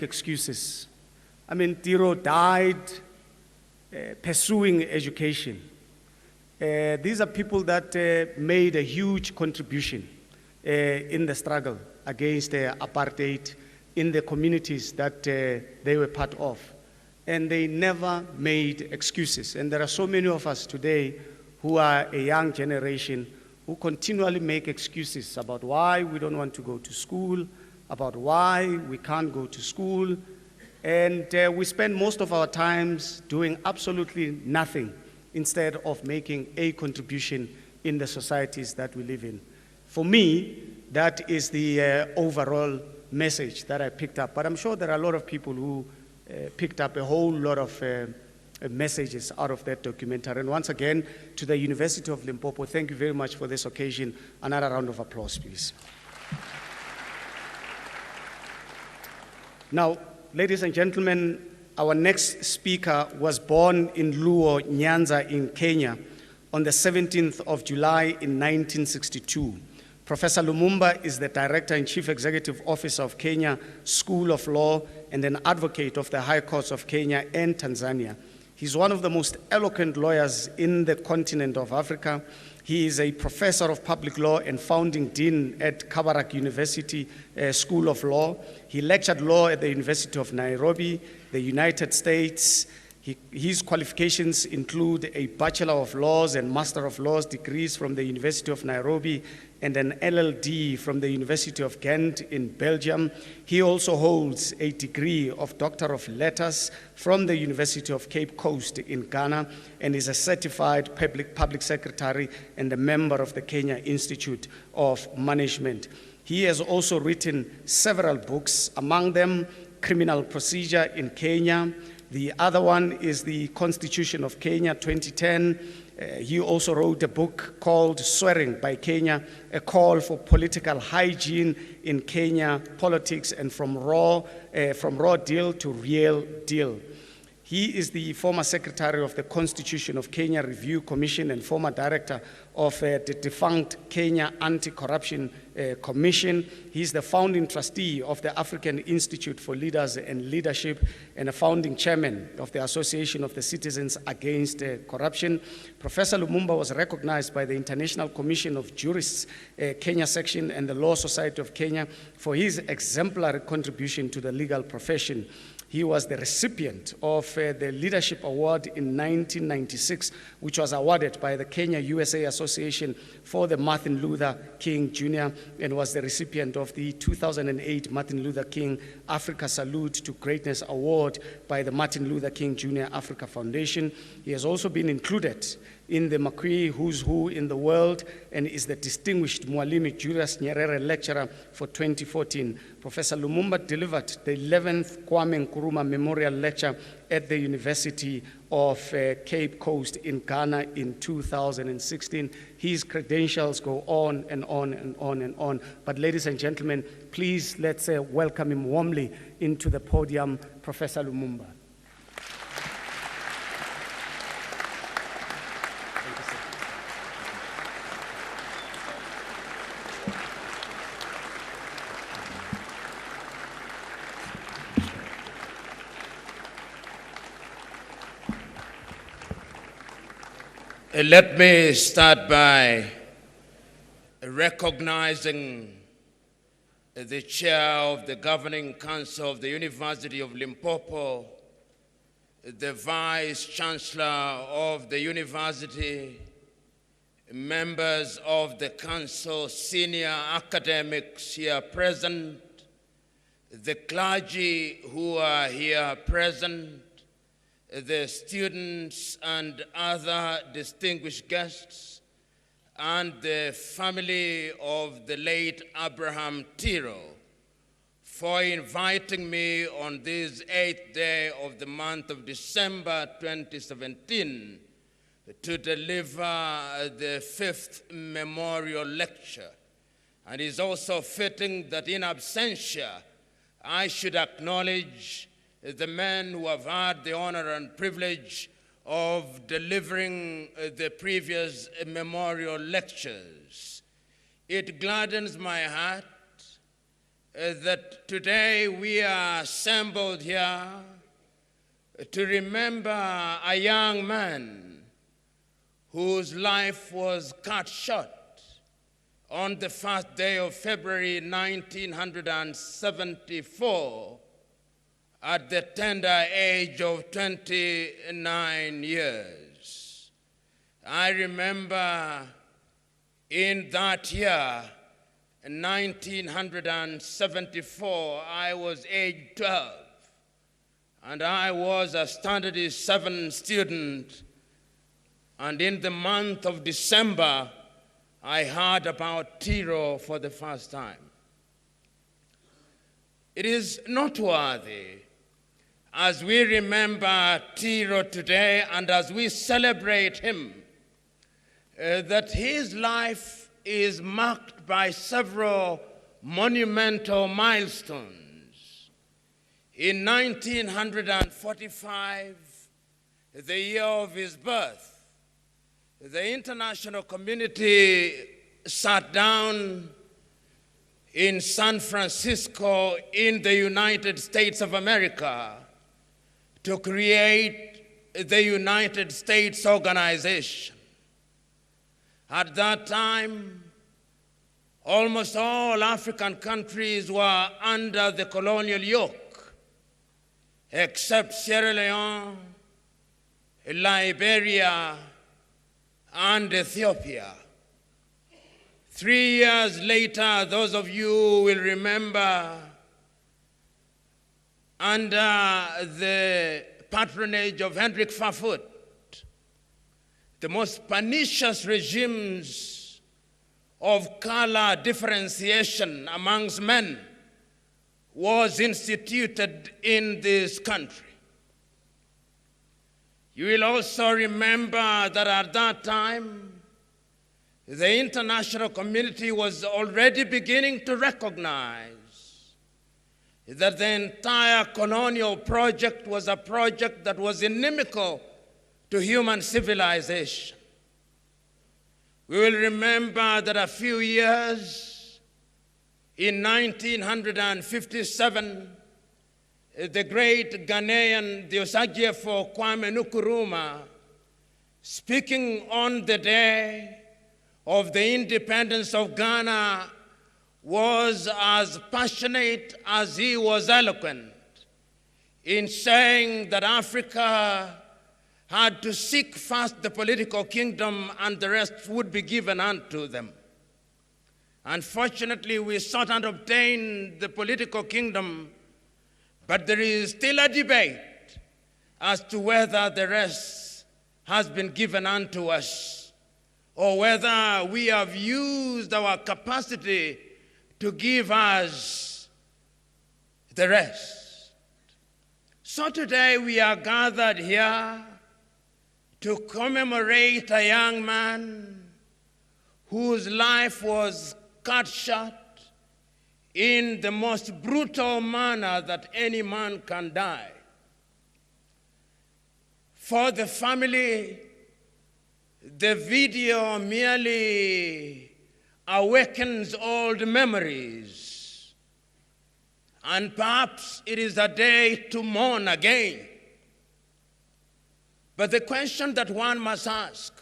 excuses. I mean, Tiro died pursuing education. These are people that made a huge contribution in the struggle against apartheid in the communities that they were part of. And they never made excuses. And there are so many of us today who are a young generation who continually make excuses about why we don't want to go to school, about why we can't go to school. And we spend most of our times doing absolutely nothing instead of making a contribution in the societies that we live in. For me, that is the overall message that I picked up. But I'm sure there are a lot of people who picked up a whole lot of messages out of that documentary. And once again, to the University of Limpopo, thank you very much for this occasion. Another round of applause, please. Now, ladies and gentlemen, our next speaker was born in Luo, Nyanza in Kenya on the 17th of July in 1962. Professor Lumumba is the Director and Chief Executive Officer of Kenya School of Law and an advocate of the High Courts of Kenya and Tanzania. He's one of the most eloquent lawyers in the continent of Africa. He is a professor of public law and founding dean at Kabarak University School of Law. He lectured law at the University of Nairobi, the United States. His qualifications include a Bachelor of Laws and Master of Laws degrees from the University of Nairobi and an LLD from the University of Ghent in Belgium. He also holds a degree of Doctor of Letters from the University of Cape Coast in Ghana and is a certified public secretary and a member of the Kenya Institute of Management. He has also written several books, among them Criminal Procedure in Kenya. The other one is the Constitution of Kenya 2010. He also wrote a book called Swearing by Kenya, a call for political hygiene in Kenya politics and from raw deal to real deal. He is the former secretary of the Constitution of Kenya Review Commission and former director of the defunct Kenya Anti-Corruption Commission. He's the founding trustee of the African Institute for Leaders and Leadership and a founding chairman of the Association of the Citizens Against Corruption. Professor Lumumba was recognized by the International Commission of Jurists, Kenya section, and the Law Society of Kenya for his exemplary contribution to the legal profession. He was the recipient of the Leadership Award in 1996, which was awarded by the Kenya USA Association for the Martin Luther King Jr., and was the recipient of the 2008 Martin Luther King Africa Salute to Greatness Award by the Martin Luther King Jr. Africa Foundation. He has also been included in the Makui Who's Who in the World and is the Distinguished Mwalimu Julius Nyerere Lecturer for 2014. Professor Lumumba delivered the 11th Kwame Nkrumah Memorial Lecture at the University of Cape Coast in Ghana in 2016. His credentials go on and on and on and on. But ladies and gentlemen, please let's welcome him warmly into the podium, Professor Lumumba. Let me start by recognizing the chair of the Governing Council of the University of Limpopo, the Vice Chancellor of the University, members of the Council, senior academics here present, the clergy who are here present, the students and other distinguished guests, and the family of the late Abraham Tiro for inviting me on this 8th day of the month of December 2017 to deliver the 5th Memorial Lecture. And it's also fitting that in absentia, I should acknowledge the men who have had the honor and privilege of delivering the previous memorial lectures. It gladdens my heart that today we are assembled here to remember a young man whose life was cut short on the first day of February 1974 at the tender age of 29 years. I remember in that year, 1974, I was age 12, and I was a Standard 7 student, and in the month of December, I heard about Tiro for the first time. It is noteworthy as we remember Tiro today and as we celebrate him, that his life is marked by several monumental milestones. In 1945, the year of his birth, the international community sat down in San Francisco in the United States of America to create the United States Organization. At that time, almost all African countries were under the colonial yoke, except Sierra Leone, Liberia, and Ethiopia. 3 years later, those of you will remember, under the patronage of Hendrik Verwoerd, the most pernicious regimes of color differentiation amongst men was instituted in this country. You will also remember that at that time, the international community was already beginning to recognize that the entire colonial project was a project that was inimical to human civilization. We will remember that a few years, in 1957, the great Ghanaian Diosaghiefo Kwame Nkrumah, speaking on the day of the independence of Ghana, was as passionate as he was eloquent in saying that Africa had to seek first the political kingdom and the rest would be given unto them. Unfortunately, we sought and obtained the political kingdom, but there is still a debate as to whether the rest has been given unto us or whether we have used our capacity to give us the rest. So today we are gathered here to commemorate a young man whose life was cut short in the most brutal manner that any man can die. For the family, the video merely awakens old memories, and perhaps it is a day to mourn again. But the question that one must ask,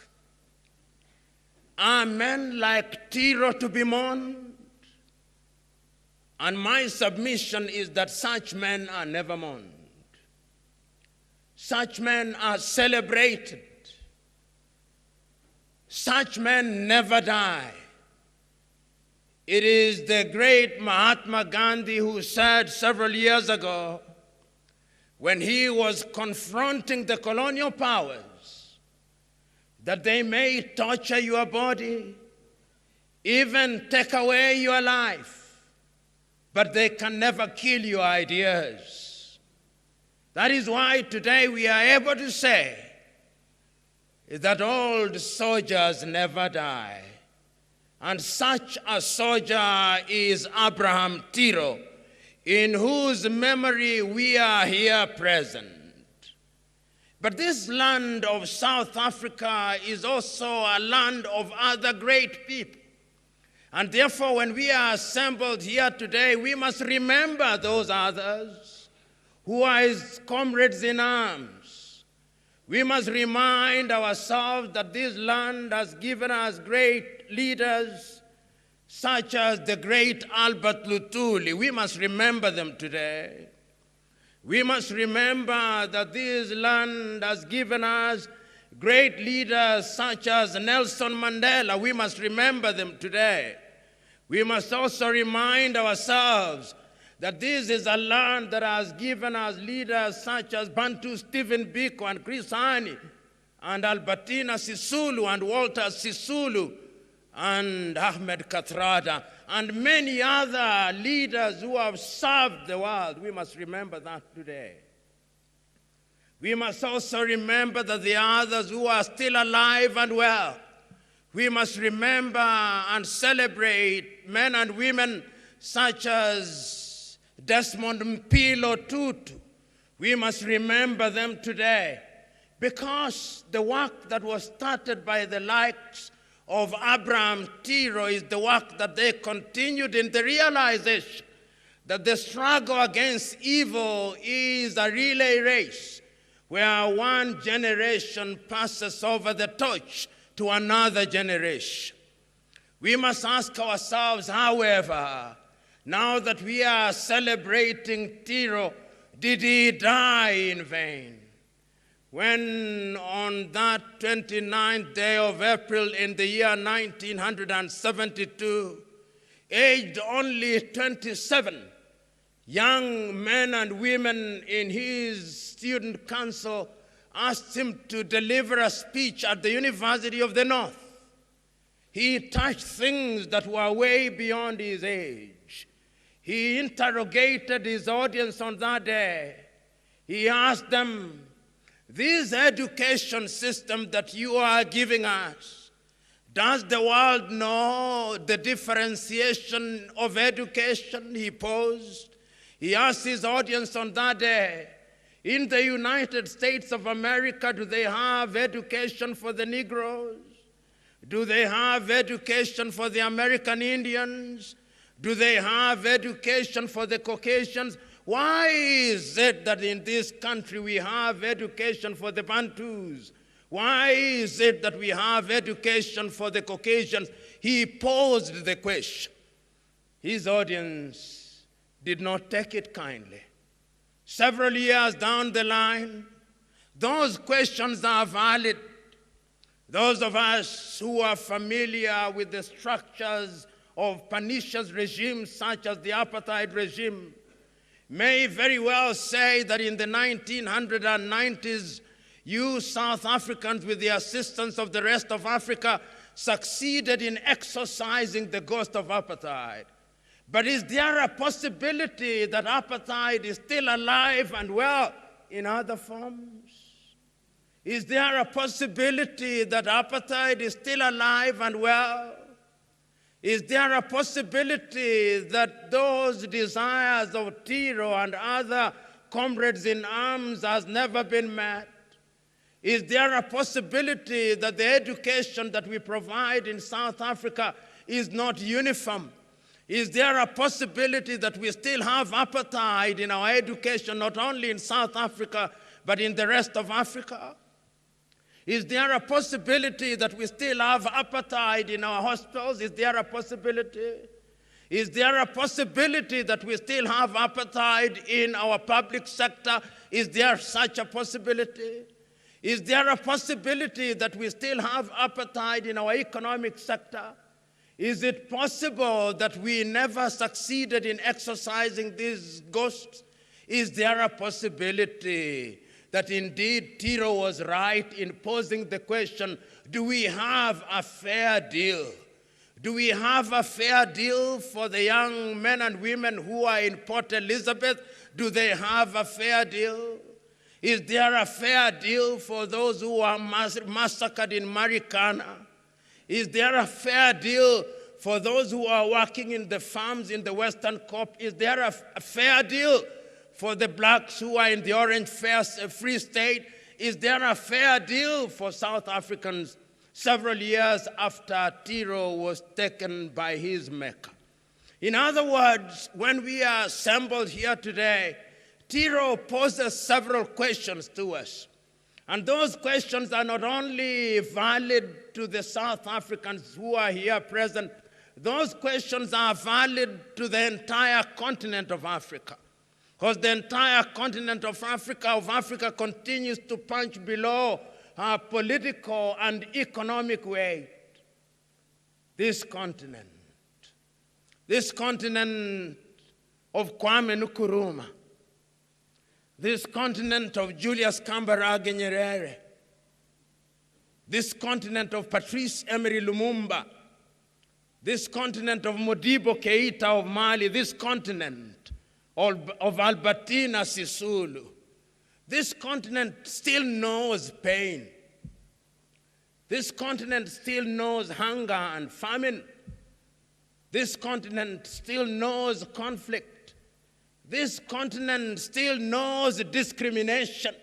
are men like Tiro to be mourned? And my submission is that such men are never mourned. Such men are celebrated. Such men never die. It is the great Mahatma Gandhi who said several years ago, when he was confronting the colonial powers, that they may torture your body, even take away your life, but they can never kill your ideas. That is why today we are able to say that old soldiers never die. And such a soldier is Abraham Tiro, in whose memory we are here present. But this land of South Africa is also a land of other great people. And therefore, when we are assembled here today, we must remember those others who are his comrades in arms. We must remind ourselves that this land has given us great leaders such as the great Albert Lutuli. We must remember them today. We must remember that this land has given us great leaders such as Nelson Mandela. We must remember them today. We must also remind ourselves that this is a land that has given us leaders such as Bantu Stephen Biko and Chris Hani and Albertina Sisulu and Walter Sisulu and Ahmed Kathrada and many other leaders who have served the world. We must remember that today. We must also remember that there are others who are still alive and well. We must remember and celebrate men and women such as Desmond Mpilo Tutu. We must remember them today because the work that was started by the likes of Abraham Tiro is the work that they continued in the realization that the struggle against evil is a relay race where one generation passes over the torch to another generation. We must ask ourselves, however, now that we are celebrating Tiro, did he die in vain? When on that 29th day of April in the year 1972, aged only 27, young men and women in his student council asked him to deliver a speech at the University of the North. He touched things that were way beyond his age. He interrogated his audience on that day. He asked them, this education system that you are giving us, does the world know the differentiation of education? He posed. He asked his audience on that day, in the United States of America, do they have education for the Negroes? Do they have education for the American Indians? Do they have education for the Caucasians? Why is it that in this country we have education for the Bantus? Why is it that we have education for the Caucasians? He posed the question. His audience did not take it kindly. Several years down the line, those questions are valid. Those of us who are familiar with the structures of pernicious regimes such as the apartheid regime may very well say that in the 1990s, you South Africans, with the assistance of the rest of Africa, succeeded in exorcising the ghost of apartheid. But is there a possibility that apartheid is still alive and well in other forms? Is there a possibility that apartheid is still alive and well? Is there a possibility that those desires of Tiro and other comrades in arms has never been met? Is there a possibility that the education that we provide in South Africa is not uniform? Is there a possibility that we still have apartheid in our education, not only in South Africa, but in the rest of Africa? Is there a possibility that we still have apartheid in our hospitals? Is there a possibility? Is there a possibility that we still have apartheid in our public sector? Is there such a possibility? Is there a possibility that we still have apartheid in our economic sector? Is it possible that we never succeeded in exorcising these ghosts? Is there a possibility that indeed Tiro was right in posing the question, do we have a fair deal? Do we have a fair deal for the young men and women who are in Port Elizabeth? Do they have a fair deal? Is there a fair deal for those who are massacred in Marikana? Is there a fair deal for those who are working in the farms in the Western Cape? Is there a fair deal for the blacks who are in the Orange Free State? Is there a fair deal for South Africans? several years after Tiro was taken by his maker. In other words, when we are assembled here today, Tiro poses several questions to us. And those questions are not only valid to the South Africans who are here present, those questions are valid to the entire continent of Africa. Because the entire continent of Africa continues to punch below our political and economic weight. This continent of Kwame Nkrumah, this continent of Julius Kambarage Nyerere, this continent of Patrice Emery Lumumba, this continent of Modibo Keita of Mali, this continent of Albertina Sisulu, this continent still knows pain. This continent still knows hunger and famine. This continent still knows conflict. This continent still knows discrimination.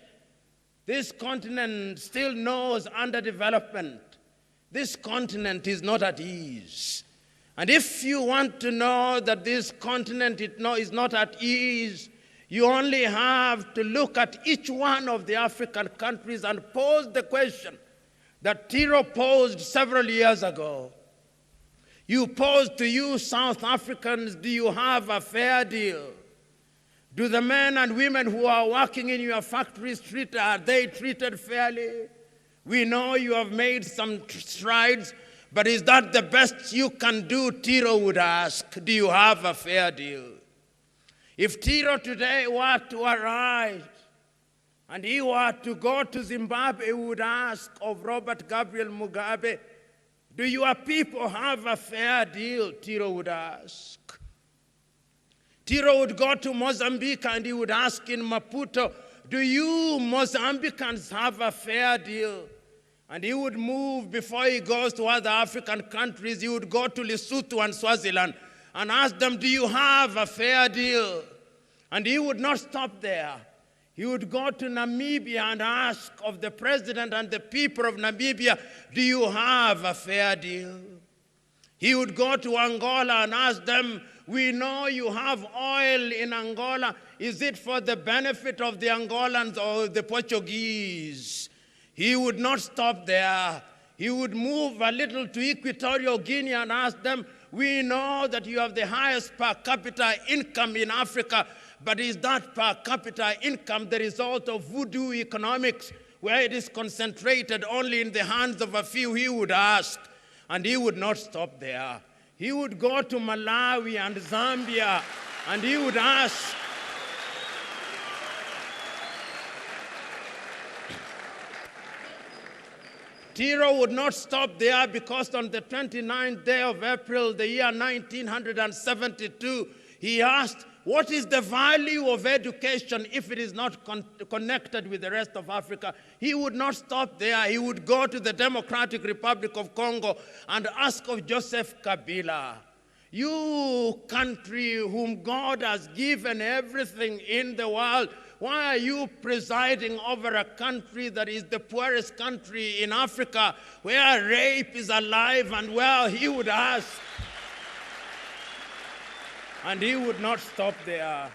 This continent still knows underdevelopment. This continent is not at ease. And if you want to know that this continent is not at ease, you only have to look at each one of the African countries and pose the question that Tiro posed several years ago. You posed to you, South Africans, do you have a fair deal? Do the men and women who are working in your factories, are they treated fairly? We know you have made some strides, but is that the best you can do? Tiro would ask, do you have a fair deal? If Tiro today were to arise and he were to go to Zimbabwe, he would ask of Robert Gabriel Mugabe, do your people have a fair deal? Tiro would ask. Tiro would go to Mozambique and he would ask in Maputo, do you Mozambicans have a fair deal? And he would move before he goes to other African countries. He would go to Lesotho and Swaziland and ask them, do you have a fair deal? And he would not stop there. He would go to Namibia and ask of the president and the people of Namibia, do you have a fair deal? He would go to Angola and ask them, we know you have oil in Angola. Is it for the benefit of the Angolans or the Portuguese? He would not stop there. He would move a little to Equatorial Guinea and ask them, we know that you have the highest per capita income in Africa, but is that per capita income the result of voodoo economics, where it is concentrated only in the hands of a few? He would ask, and he would not stop there. He would go to Malawi and Zambia, and he would ask, Tiro would not stop there, because on the 29th day of April, the year 1972, he asked, what is the value of education if it is not connected with the rest of Africa? He would not stop there. He would go to the Democratic Republic of Congo and ask of Joseph Kabila, you country whom God has given everything in the world, why are you presiding over a country that is the poorest country in Africa, where rape is alive and well? He would ask. And he would not stop there.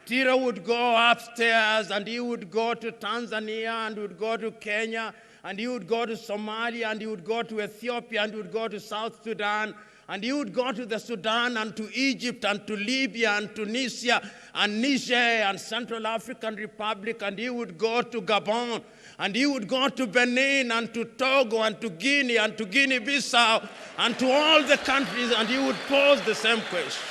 Tiro would go upstairs and he would go to Tanzania and would go to Kenya and he would go to Somalia and he would go to Ethiopia and he would go to South Sudan and he would go to the Sudan and to Egypt and to Libya and Tunisia and Niger and Central African Republic, and he would go to Gabon and he would go to Benin and to Togo and to Guinea and to Guinea-Bissau and to all the countries, and he would pose the same question.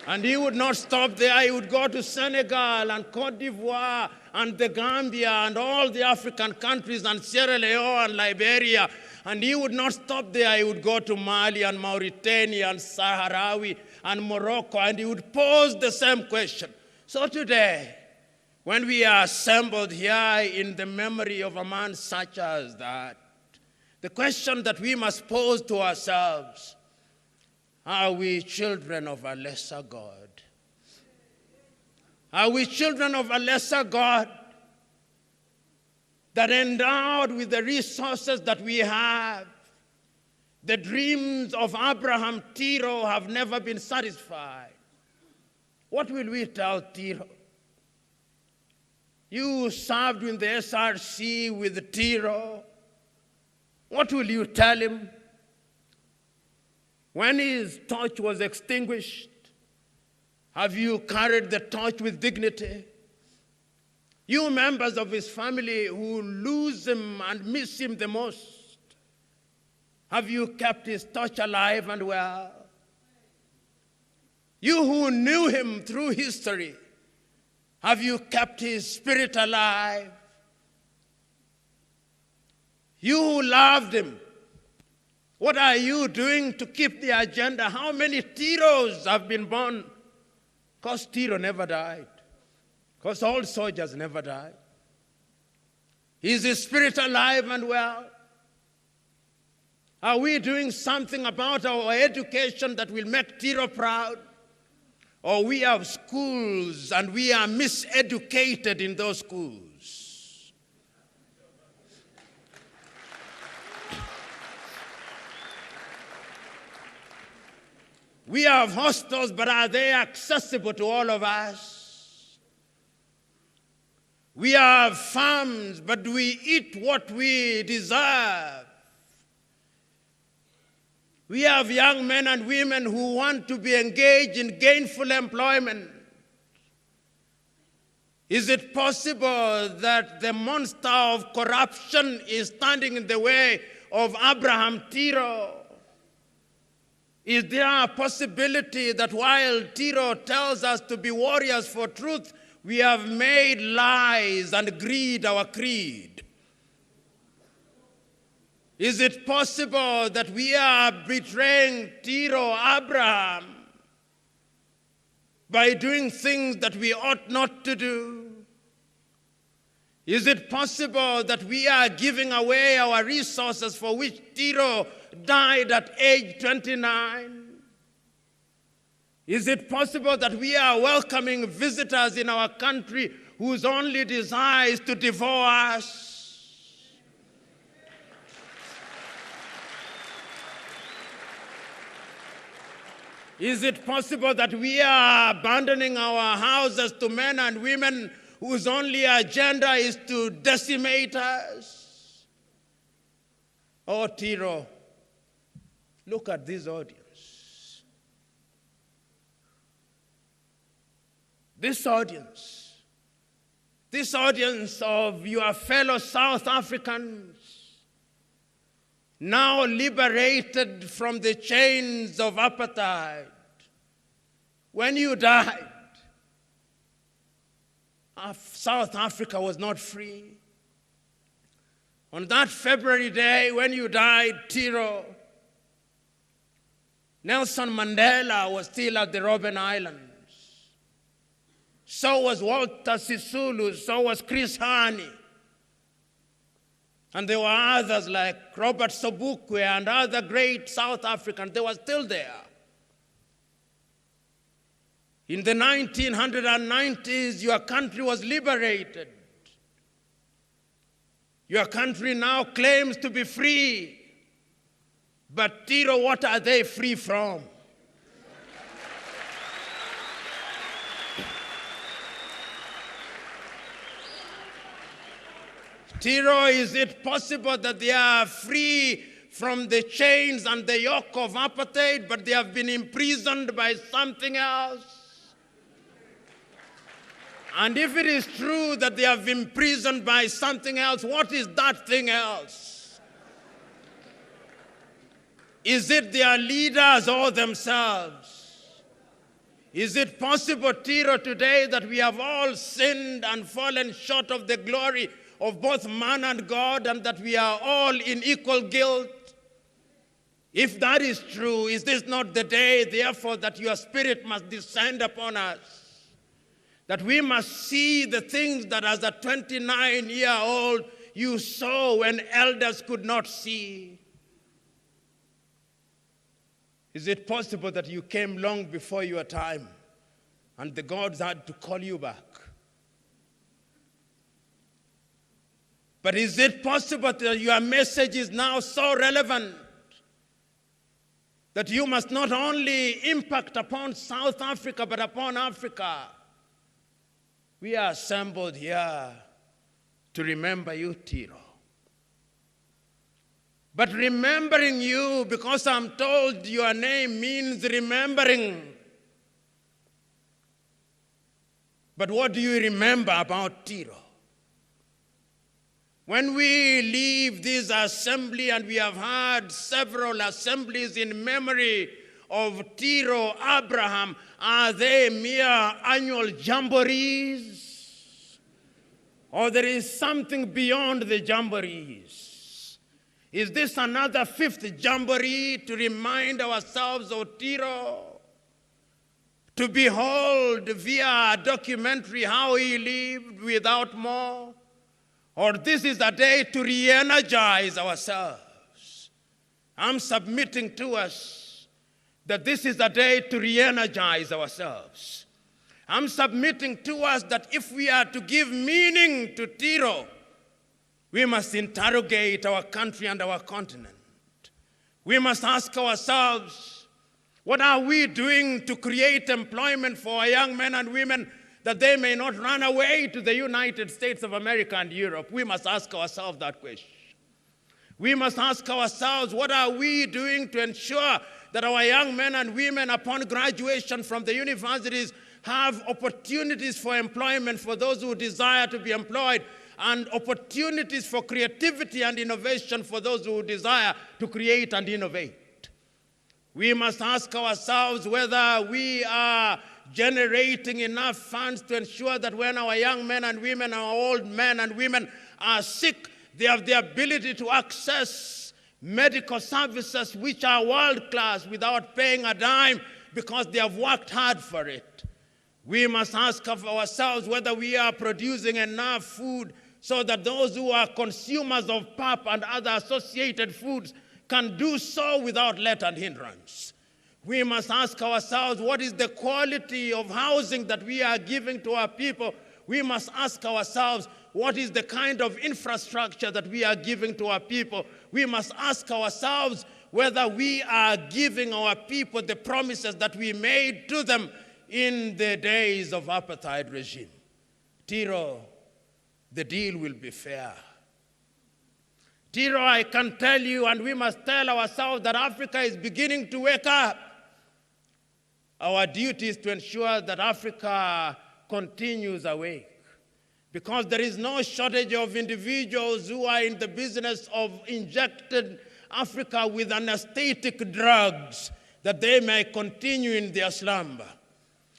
And he would not stop there. He would go to Senegal and Cote d'Ivoire and the Gambia and all the African countries and Sierra Leone and Liberia. And he would not stop there. He would go to Mali and Mauritania and Sahrawi and Morocco, and he would pose the same question. So today, when we are assembled here in the memory of a man such as that, the question that we must pose to ourselves: are we children of a lesser God? Are we children of a lesser God? that endowed with the resources that we have, the dreams of Abraham Tiro have never been satisfied. What will we tell Tiro? You served in the SRC with Tiro. What will you tell him? When his torch was extinguished, have you carried the torch with dignity? You members of his family who lose him and miss him the most, have you kept his torch alive and well? You who knew him through history, have you kept his spirit alive? You who loved him, what are you doing to keep the agenda? How many Tiros have been born? Because Tiro never died. Because all soldiers never die. Is his spirit alive and well? Are we doing something about our education that will make Tiro proud? Or we have schools and we are miseducated in those schools? We have hostels, but are they accessible to all of us? We have farms, but do we eat what we deserve? We have young men and women who want to be engaged in gainful employment. Is it possible that the monster of corruption is standing in the way of Abraham Tiro? Is there a possibility that while Tiro tells us to be warriors for truth, we have made lies and greed our creed? Is it possible that we are betraying Tiro Abraham by doing things that we ought not to do? Is it possible that we are giving away our resources for which Tiro died at age 29? Is it possible that we are welcoming visitors in our country whose only desire is to devour us? Is it possible that we are abandoning our houses to men and women whose only agenda is to decimate us? Oh, Tiro, look at this audience. This audience of your fellow South Africans, now liberated from the chains of apartheid. When you died, South Africa was not free. On that February day when you died, Tiro, Nelson Mandela was still at the Robben Islands. So was Walter Sisulu, so was Chris Hani. And there were others like Robert Sobukwe and other great South Africans. They were still there. In the 1990s, your country was liberated. Your country now claims to be free. But Tiro, what are they free from? Tiro, is it possible that they are free from the chains and the yoke of apartheid, but they have been imprisoned by something else? And if it is true that they have been imprisoned by something else, what is that thing else? Is it their leaders or themselves? Is it possible, Tiro, today that we have all sinned and fallen short of the glory of both man and God, and that we are all in equal guilt? If that is true, is this not the day, therefore, that your spirit must descend upon us? That we must see the things that as a 29-year-old you saw when elders could not see? Is it possible that you came long before your time and the gods had to call you back? But is it possible that your message is now so relevant that you must not only impact upon South Africa, but upon Africa? We are assembled here to remember you, Tiro. But remembering you, because I'm told your name means remembering. But what do you remember about Tiro? When we leave this assembly, and we have had several assemblies in memory of Tiro Abraham, are they mere annual jamborees? Or there is something beyond the jamborees? Is this another fifth jamboree to remind ourselves of Tiro? To behold via a documentary how he lived without more? Or this is a day to re-energize ourselves? I'm submitting to us that this is a day to re-energize ourselves. I'm submitting to us that if we are to give meaning to Tiro, we must interrogate our country and our continent. We must ask ourselves, what are we doing to create employment for our young men and women that they may not run away to the United States of America and Europe? We must ask ourselves that question. We must ask ourselves, what are we doing to ensure that our young men and women, upon graduation from the universities, have opportunities for employment for those who desire to be employed, and opportunities for creativity and innovation for those who desire to create and innovate? We must ask ourselves whether we are generating enough funds to ensure that when our young men and women, our old men and women are sick, they have the ability to access medical services which are world-class without paying a dime because they have worked hard for it. We must ask of ourselves whether we are producing enough food so that those who are consumers of pap and other associated foods can do so without let and hindrance. We must ask ourselves, what is the quality of housing that we are giving to our people? We must ask ourselves, what is the kind of infrastructure that we are giving to our people? We must ask ourselves whether we are giving our people the promises that we made to them in the days of apartheid regime. Tiro, the deal will be fair. Tiro, I can tell you, and we must tell ourselves, that Africa is beginning to wake up. Our duty is to ensure that Africa continues awake, because there is no shortage of individuals who are in the business of injecting Africa with anesthetic drugs that they may continue in their slumber.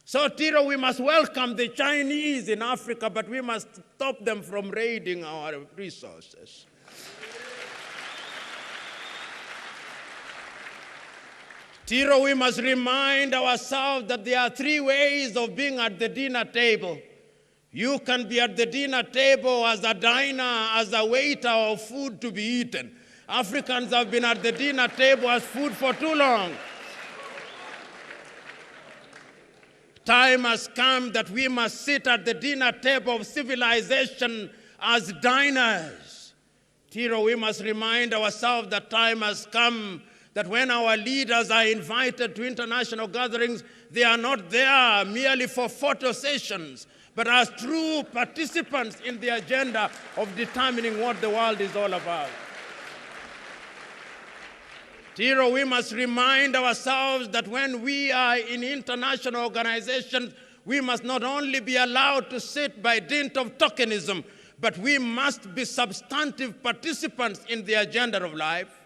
So, Tiro, we must welcome the Chinese in Africa, but we must stop them from raiding our resources. Tiro, we must remind ourselves that there are three ways of being at the dinner table. You can be at the dinner table as a diner, as a waiter of food to be eaten. Africans have been at the dinner table as food for too long. Time has come that we must sit at the dinner table of civilization as diners. Tiro, we must remind ourselves that time has come that when our leaders are invited to international gatherings, they are not there merely for photo sessions, but as true participants in the agenda of determining what the world is all about. Tiro, we must remind ourselves that when we are in international organizations, we must not only be allowed to sit by dint of tokenism, but we must be substantive participants in the agenda of life.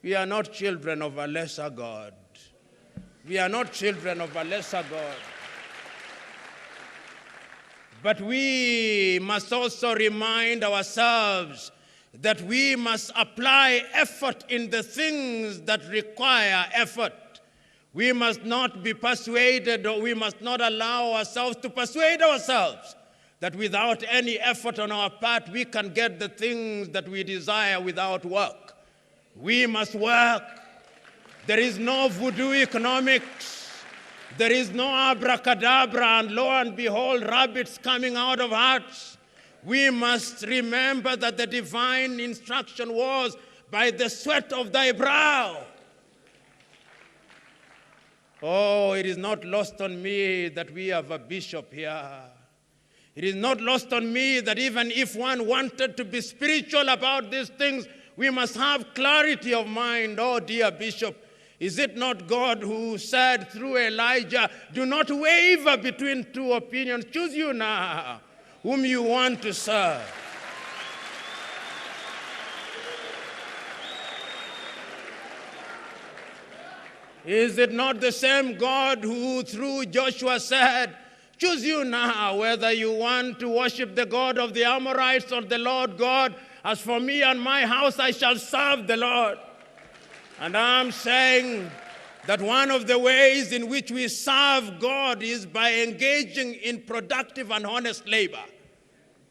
We are not children of a lesser God. We are not children of a lesser God. But we must also remind ourselves that we must apply effort in the things that require effort. We must not be persuaded, or we must not allow ourselves to persuade ourselves that without any effort on our part, we can get the things that we desire without work. We must work. There is no voodoo economics. There is no abracadabra and lo and behold, rabbits coming out of hats. we must remember that the divine instruction was, by the sweat of thy brow. Oh, it is not lost on me that we have a bishop here. It is not lost on me that even if one wanted to be spiritual about these things, we must have clarity of mind. Oh, dear bishop, is it not God who said through Elijah, do not waver between two opinions. Choose you now whom you want to serve. Is it not the same God who through Joshua said, choose you now whether you want to worship the God of the Amorites or the Lord God. As for me and my house, I shall serve the Lord. And I'm saying that one of the ways in which we serve God is by engaging in productive and honest labor.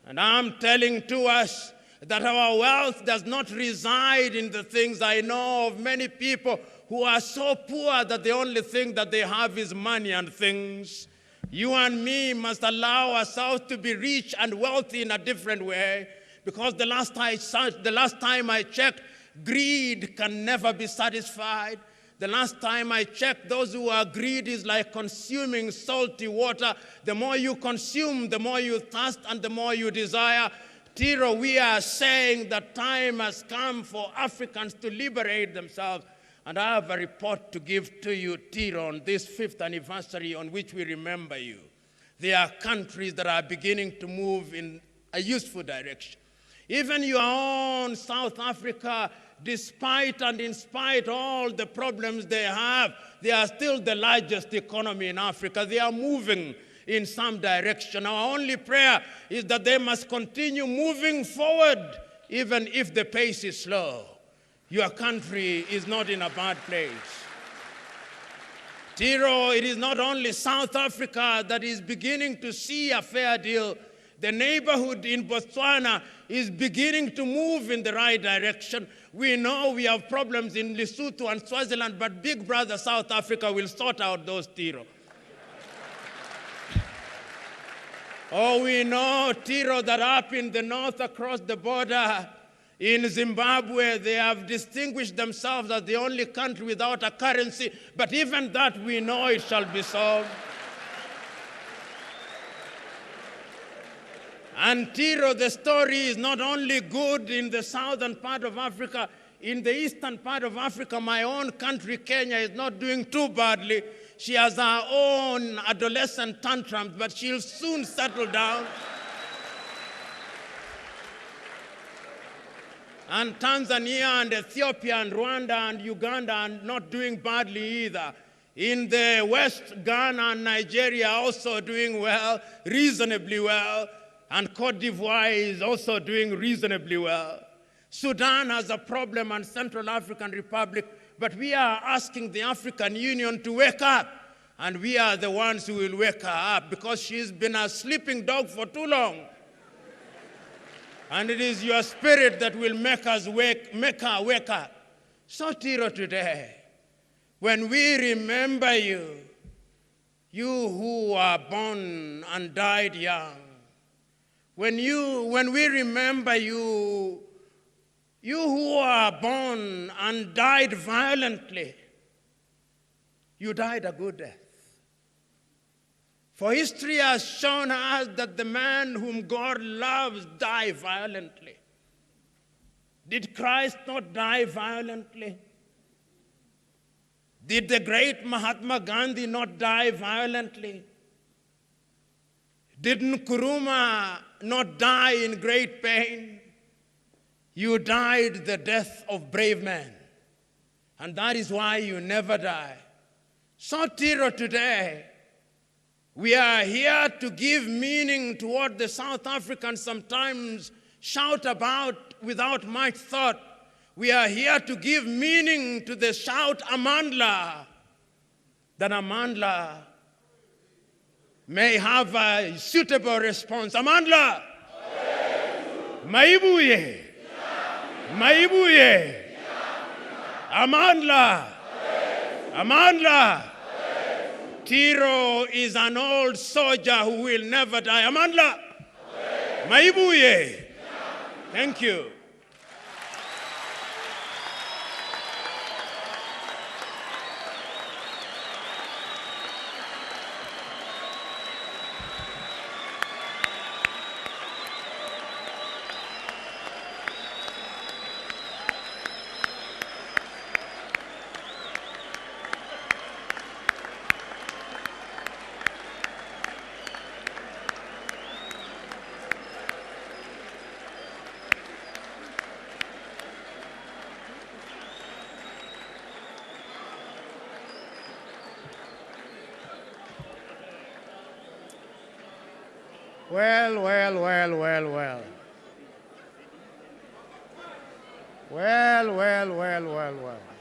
And I'm telling to us that our wealth does not reside in the things. I know of many people who are so poor that the only thing that they have is money and things. You and me must allow ourselves to be rich and wealthy in a different way, because the last time I checked, greed can never be satisfied. The last time I checked, those who are greedy is like consuming salty water. The more you consume, the more you thirst and the more you desire. Tiro, we are saying that time has come for Africans to liberate themselves. And I have a report to give to you, Tiro, on this 5th anniversary on which we remember you. There are countries that are beginning to move in a useful direction. Even your own South Africa, despite and in spite all the problems they are still the largest economy in Africa. They are moving in some direction. Our only prayer is that they must continue moving forward, even if the pace is slow. Your country is not in a bad place. Tiro, it is not only South Africa that is beginning to see a fair deal. The neighborhood in Botswana is beginning to move in the right direction. We know we have problems in Lesotho and Swaziland, but big brother South Africa will sort out those, Tiro. Oh, we know, Tiro, that up in the north across the border, in Zimbabwe, they have distinguished themselves as the only country without a currency, but even that we know it shall be solved. And Tiro, the story is not only good in the southern part of Africa, in the eastern part of Africa, my own country, Kenya, is not doing too badly. She has her own adolescent tantrums, but she'll soon settle down. And Tanzania and Ethiopia and Rwanda and Uganda are not doing badly either. In the West, Ghana and Nigeria are also doing well, reasonably well. And Cote d'Ivoire is also doing reasonably well. Sudan has a problem, and Central African Republic, but we are asking the African Union to wake up. And we are the ones who will wake her up, because she's been a sleeping dog for too long. And it is your spirit that will make her wake up. So, Tiro, today, when we remember you, you who are born and died young, when we remember you, you who are born and died violently, you died a good death. For history has shown us that the man whom God loves died violently. Did Christ not die violently? Did the great Mahatma Gandhi not die violently? Did Nkrumah not die in great pain? You died the death of brave men. And that is why you never die. So, Tiro, today, we are here to give meaning to what the South Africans sometimes shout about without much thought. We are here to give meaning to the shout, Amandla, that Amandla may have a suitable response. Amandla! Maibuye! Maibuye! Amandla! Amandla! Tiro is an old soldier who will never die. Amandla! Maibuye. Thank you. Well, well, well, well, well. Well, well, well, well, well.